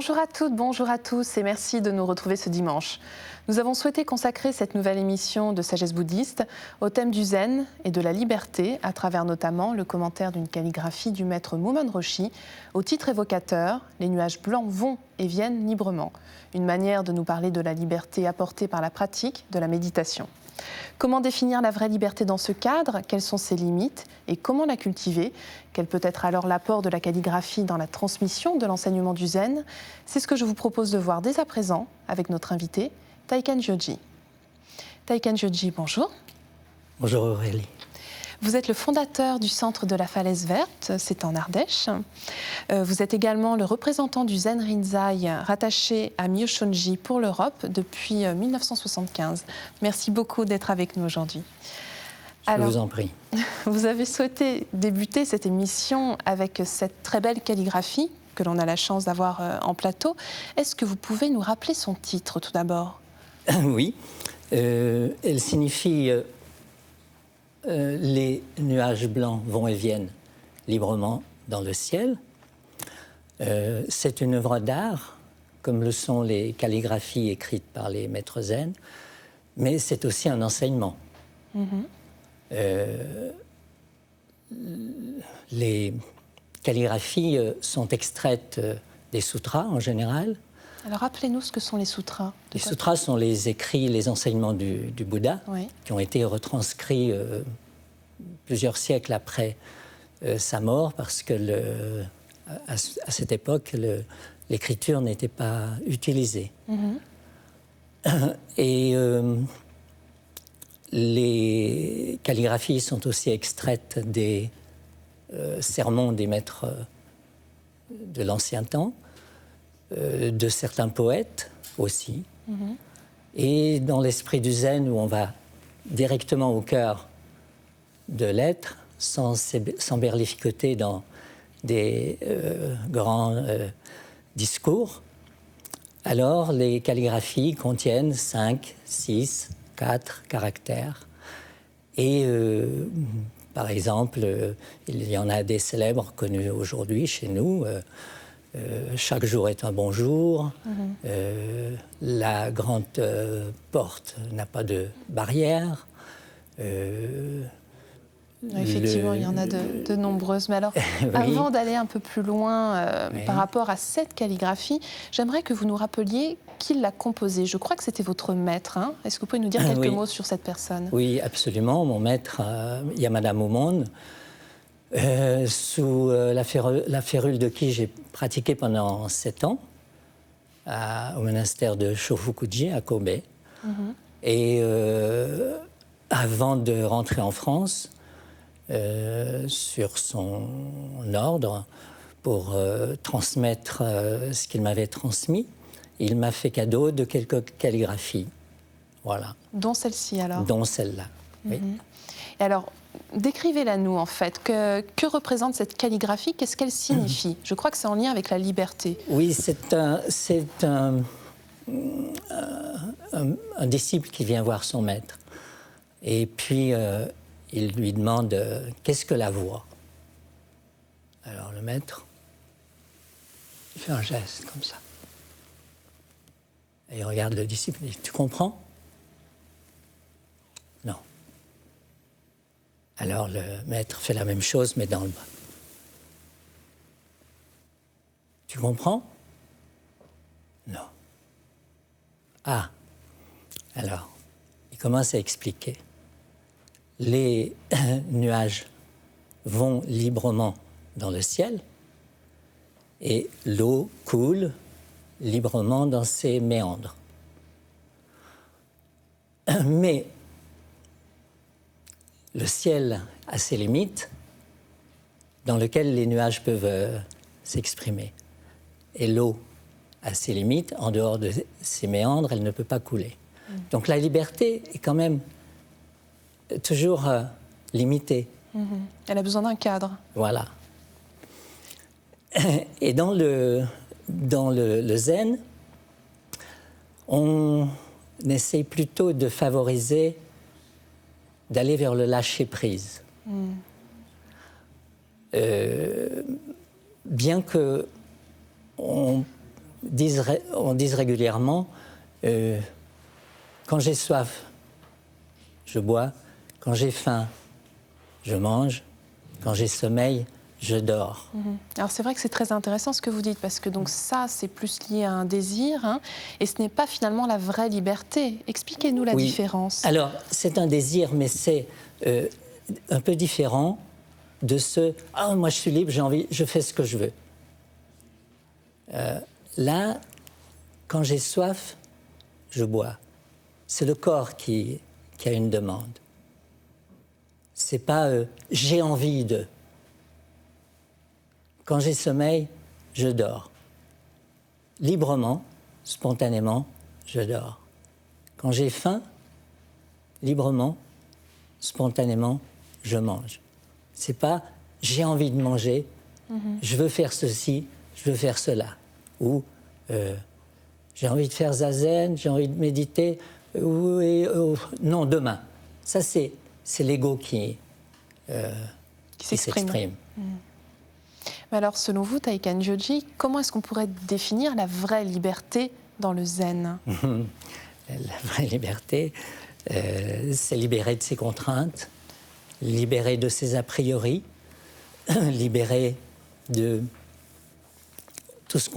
Bonjour à toutes, bonjour à tous et merci de nous retrouver ce dimanche. Nous avons souhaité consacrer cette nouvelle émission de Sagesse bouddhiste au thème du zen et de la liberté à travers notamment le commentaire d'une calligraphie du maître Mumon Roshi au titre évocateur « Les nuages blancs vont et viennent librement », une manière de nous parler de la liberté apportée par la pratique de la méditation. Comment définir la vraie liberté dans ce cadre? Quelles sont ses limites et comment la cultiver? Quel peut être alors l'apport de la calligraphie dans la transmission de l'enseignement du zen? C'est ce que je vous propose de voir dès à présent avec notre invité, Taikan Gyoji. Taikan Gyoji, bonjour. Bonjour Aurélie. Vous êtes le fondateur du Centre de la Falaise Verte, c'est en Ardèche. Vous êtes également le représentant du Zen Rinzai rattaché à Myōshōnji pour l'Europe depuis 1975. Merci beaucoup d'être avec nous aujourd'hui. Je vous en prie. Vous avez souhaité débuter cette émission avec cette très belle calligraphie que l'on a la chance d'avoir en plateau. Est-ce que vous pouvez nous rappeler son titre tout d'abord? Oui, elle signifie les nuages blancs vont et viennent librement dans le ciel. C'est une œuvre d'art, comme le sont les calligraphies écrites par les maîtres zen, mais c'est aussi un enseignement. Les calligraphies sont extraites des sutras en général. Alors rappelez-nous ce que sont les sutras. Les sutras sont les écrits, les enseignements du Bouddha, oui, qui ont été retranscrits plusieurs siècles après sa mort, parce que à cette époque, l'écriture n'était pas utilisée. Et les calligraphies sont aussi extraites des sermons des maîtres de l'ancien temps, de certains poètes aussi. Et dans l'esprit du zen, où on va directement au cœur de l'être, sans berlificoter dans des grands discours, alors les calligraphies contiennent 5, 6, 4 caractères. Et par exemple, il y en a des célèbres connus aujourd'hui chez nous. Chaque jour est un bon jour. La grande porte n'a pas de barrière. Effectivement, il y en a de nombreuses. Mais alors, oui, avant d'aller un peu plus loin oui, par rapport à cette calligraphie, j'aimerais que vous nous rappeliez qui l'a composée. Je crois que c'était votre maître. Hein? Est-ce que vous pouvez nous dire quelques oui, mots sur cette personne? Oui, absolument. Mon maître, Yamada Mumon, sous la férule de qui j'ai pratiqué pendant 7 ans au monastère de Shofukuji à Kobe. Et avant de rentrer en France, sur son ordre, pour transmettre ce qu'il m'avait transmis, il m'a fait cadeau de quelques calligraphies. Voilà. Dont celle-ci alors? Dont celle-là, oui. Et alors, décrivez-la nous en fait. Que représente cette calligraphie? Qu'est-ce qu'elle signifie? Je crois que c'est en lien avec la liberté. Oui, c'est un disciple qui vient voir son maître. Et puis, il lui demande qu'est-ce que la voix? Alors le maître, il fait un geste comme ça. Et il regarde le disciple et dit, tu comprends? Non. Alors le maître fait la même chose, mais dans le bas. Tu comprends? Non. Ah. Alors, il commence à expliquer. Les nuages vont librement dans le ciel et l'eau coule librement dans ses méandres. Mais le ciel a ses limites dans lesquelles les nuages peuvent s'exprimer. Et l'eau a ses limites, en dehors de ses méandres, elle ne peut pas couler. Donc la liberté est quand même toujours limitée. Elle a besoin d'un cadre. Voilà. Et dans le zen, on essaye plutôt de favoriser, d'aller vers le lâcher-prise. Bien que on on dit régulièrement, quand j'ai soif, je bois, quand j'ai faim, je mange, quand j'ai sommeil, je dors. Alors c'est vrai que c'est très intéressant ce que vous dites, parce que donc ça, c'est plus lié à un désir, hein, et ce n'est pas finalement la vraie liberté. Expliquez-nous la différence. Alors, c'est un désir, mais c'est un peu différent de ce « Ah, moi je suis libre, j'ai envie, je fais ce que je veux ». Là, quand j'ai soif, je bois. C'est le corps qui a une demande. C'est pas j'ai envie de. Quand j'ai sommeil, je dors. Librement, spontanément, je dors. Quand j'ai faim, librement, spontanément, je mange. C'est pas j'ai envie de manger, je veux faire ceci, je veux faire cela. Ou j'ai envie de faire zazen, j'ai envie de méditer, non, demain. Ça, c'est l'ego qui s'exprime. Mais alors, selon vous, Taikan Gyoji, comment est-ce qu'on pourrait définir la vraie liberté dans le zen? La vraie liberté, c'est libérer de ses contraintes, libérer de ses a priori, libérer de tout ce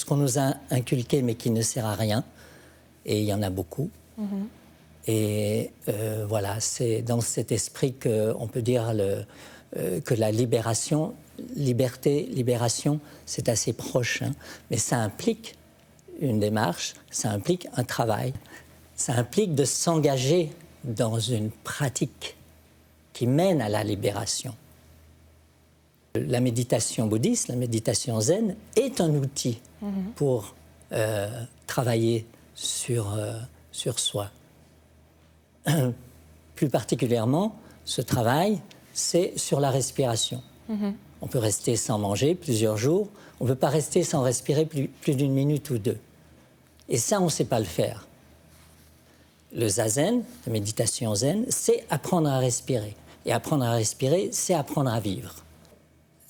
qu'on nous a inculqué mais qui ne sert à rien, et il y en a beaucoup. Et voilà, c'est dans cet esprit qu'on peut dire que la libération, libération, c'est assez proche, hein, mais ça implique une démarche, ça implique un travail, ça implique de s'engager dans une pratique qui mène à la libération. La méditation bouddhiste, la méditation zen, est un outil pour travailler sur soi. Plus particulièrement, ce travail, c'est sur la respiration. On peut rester sans manger plusieurs jours, on ne peut pas rester sans respirer plus d'une minute ou deux. Et ça, on ne sait pas le faire. Le zazen, la méditation zen, c'est apprendre à respirer. Et apprendre à respirer, c'est apprendre à vivre.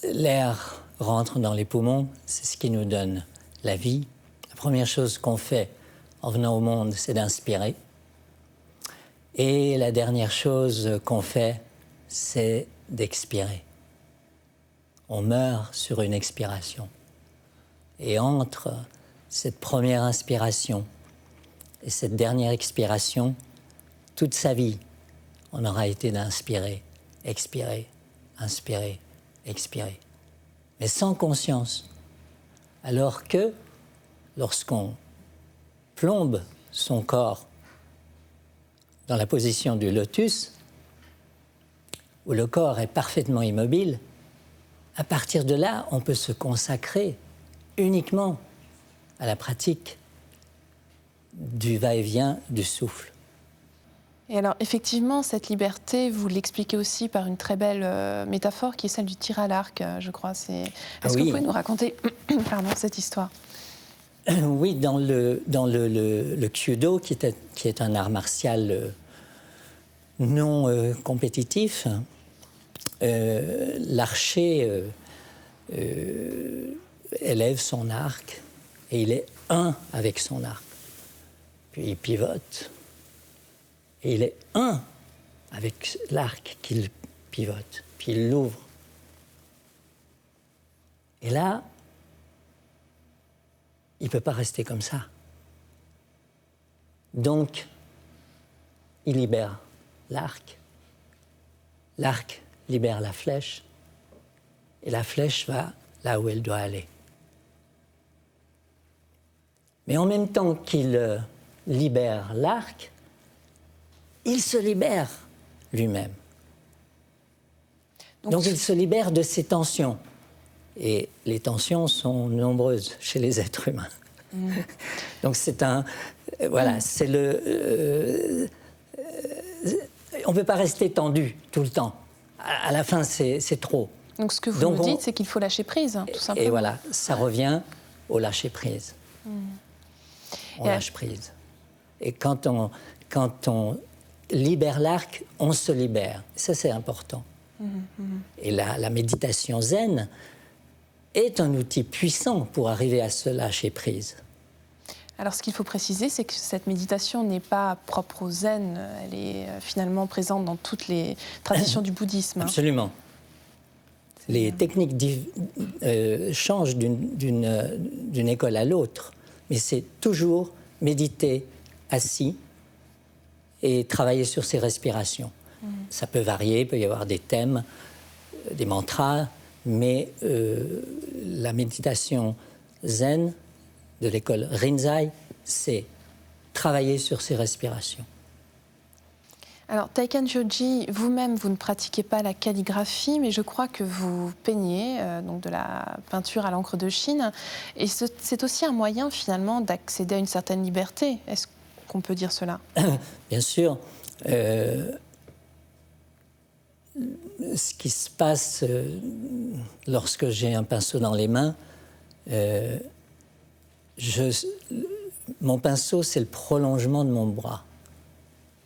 L'air rentre dans les poumons, c'est ce qui nous donne la vie. La première chose qu'on fait en venant au monde, c'est d'inspirer. Et la dernière chose qu'on fait, c'est d'expirer. On meurt sur une expiration. Et entre cette première inspiration et cette dernière expiration, toute sa vie, on aura été d'inspirer, expirer, inspirer, expirer. Mais sans conscience. Alors que, lorsqu'on plombe son corps dans la position du lotus, où le corps est parfaitement immobile, à partir de là, on peut se consacrer uniquement à la pratique du va-et-vient du souffle. Et alors, effectivement, cette liberté, vous l'expliquez aussi par une très belle métaphore qui est celle du tir à l'arc, je crois. Est-ce que vous pouvez nous raconter cette histoire? Oui, dans le Kyudo, qui est un art martial non compétitif, l'archer élève son arc et il est un avec son arc. Puis il pivote et il est un avec l'arc qu'il pivote. Puis il l'ouvre. Et là, il ne peut pas rester comme ça. Donc, il libère l'arc. L'arc libère la flèche. Et la flèche va là où elle doit aller. Mais en même temps qu'il libère l'arc, il se libère lui-même. Donc il se libère de ses tensions. Et les tensions sont nombreuses chez les êtres humains. Donc c'est c'est le... on ne peut pas rester tendu tout le temps. À la fin, c'est trop. Donc ce que vous nous dites, c'est qu'il faut lâcher prise, tout simplement. Et voilà, ça revient au lâcher prise. On lâche prise. Et quand on libère l'arc, on se libère. Ça, c'est important. Et la méditation zen est un outil puissant pour arriver à ce lâcher-prise. Alors, ce qu'il faut préciser, c'est que cette méditation n'est pas propre au zen. Elle est finalement présente dans toutes les traditions du bouddhisme. Absolument. Les techniques changent d'une école à l'autre, mais c'est toujours méditer assis et travailler sur ses respirations. Ça peut varier, il peut y avoir des thèmes, des mantras, mais la méditation zen de l'école Rinzai, c'est travailler sur ses respirations. Alors, Taiken Joji, vous-même, vous ne pratiquez pas la calligraphie, mais je crois que vous peignez, donc de la peinture à l'encre de Chine. Et c'est aussi un moyen, finalement, d'accéder à une certaine liberté. Est-ce qu'on peut dire cela? Bien sûr. Ce qui se passe lorsque j'ai un pinceau dans les mains, mon pinceau, c'est le prolongement de mon bras.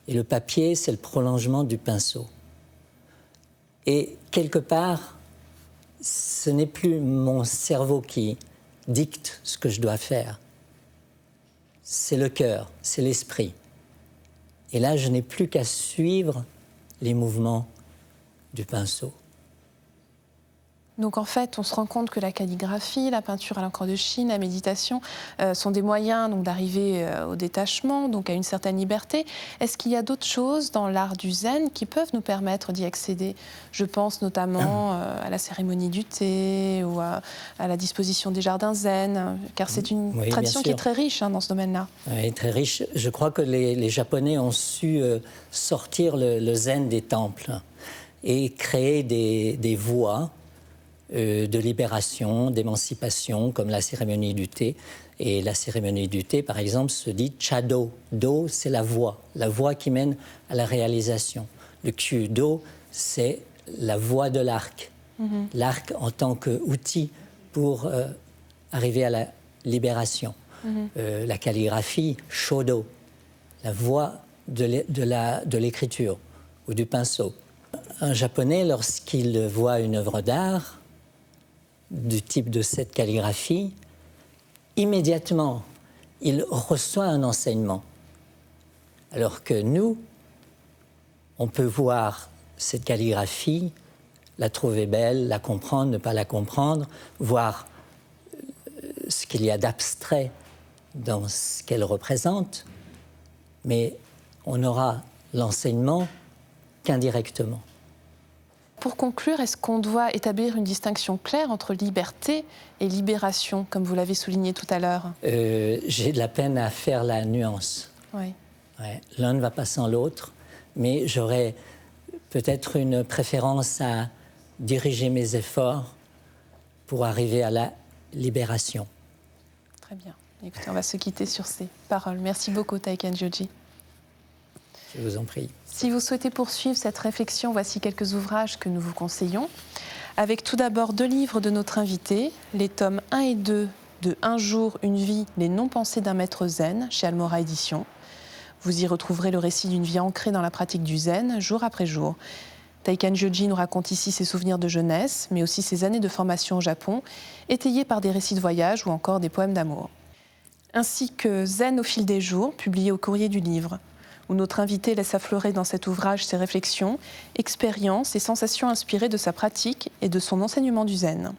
Et le papier, c'est le prolongement du pinceau. Et quelque part, ce n'est plus mon cerveau qui dicte ce que je dois faire. C'est le cœur, c'est l'esprit. Et là, je n'ai plus qu'à suivre les mouvements du pinceau. Donc en fait, on se rend compte que la calligraphie, la peinture à l'encre de Chine, la méditation sont des moyens donc, d'arriver au détachement, donc à une certaine liberté. Est-ce qu'il y a d'autres choses dans l'art du zen qui peuvent nous permettre d'y accéder? Je pense notamment à la cérémonie du thé ou à la disposition des jardins zen, car c'est une tradition qui est très riche dans ce domaine-là. Oui, très riche. Je crois que les Japonais ont su sortir le zen des temples et créer des voies de libération, d'émancipation, comme la cérémonie du thé. Et la cérémonie du thé, par exemple, se dit Chado. Do, c'est la voie qui mène à la réalisation. Le Kyudo, c'est la voie de l'arc. L'arc en tant qu'outil pour arriver à la libération. La calligraphie, Shodo, la voie de l'écriture ou du pinceau. Un Japonais, lorsqu'il voit une œuvre d'art, du type de cette calligraphie, immédiatement, il reçoit un enseignement. Alors que nous, on peut voir cette calligraphie, la trouver belle, la comprendre, ne pas la comprendre, voir ce qu'il y a d'abstrait dans ce qu'elle représente, mais on n'aura l'enseignement qu'indirectement. Pour conclure, est-ce qu'on doit établir une distinction claire entre liberté et libération, comme vous l'avez souligné tout à l'heure? J'ai de la peine à faire la nuance. Oui. Ouais, l'un ne va pas sans l'autre, mais j'aurais peut-être une préférence à diriger mes efforts pour arriver à la libération. Très bien. Écoutez, on va se quitter sur ces paroles. Merci beaucoup, Taiken Joji. Je vous en prie. Si vous souhaitez poursuivre cette réflexion, voici quelques ouvrages que nous vous conseillons. Avec tout d'abord 2 livres de notre invité, les tomes 1 et 2 de Un jour, une vie, les non-pensées d'un maître zen, chez Almora Éditions. Vous y retrouverez le récit d'une vie ancrée dans la pratique du zen, jour après jour. Taiken Joji nous raconte ici ses souvenirs de jeunesse, mais aussi ses années de formation au Japon, étayés par des récits de voyage ou encore des poèmes d'amour. Ainsi que Zen au fil des jours, publié au Courrier du Livre, où notre invité laisse affleurer dans cet ouvrage ses réflexions, expériences et sensations inspirées de sa pratique et de son enseignement du zen.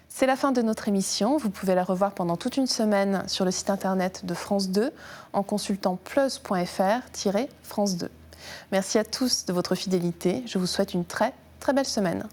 C'est la fin de notre émission. Vous pouvez la revoir pendant toute une semaine sur le site internet de France 2 en consultant plus.fr-France 2. Merci à tous de votre fidélité. Je vous souhaite une très, très belle semaine.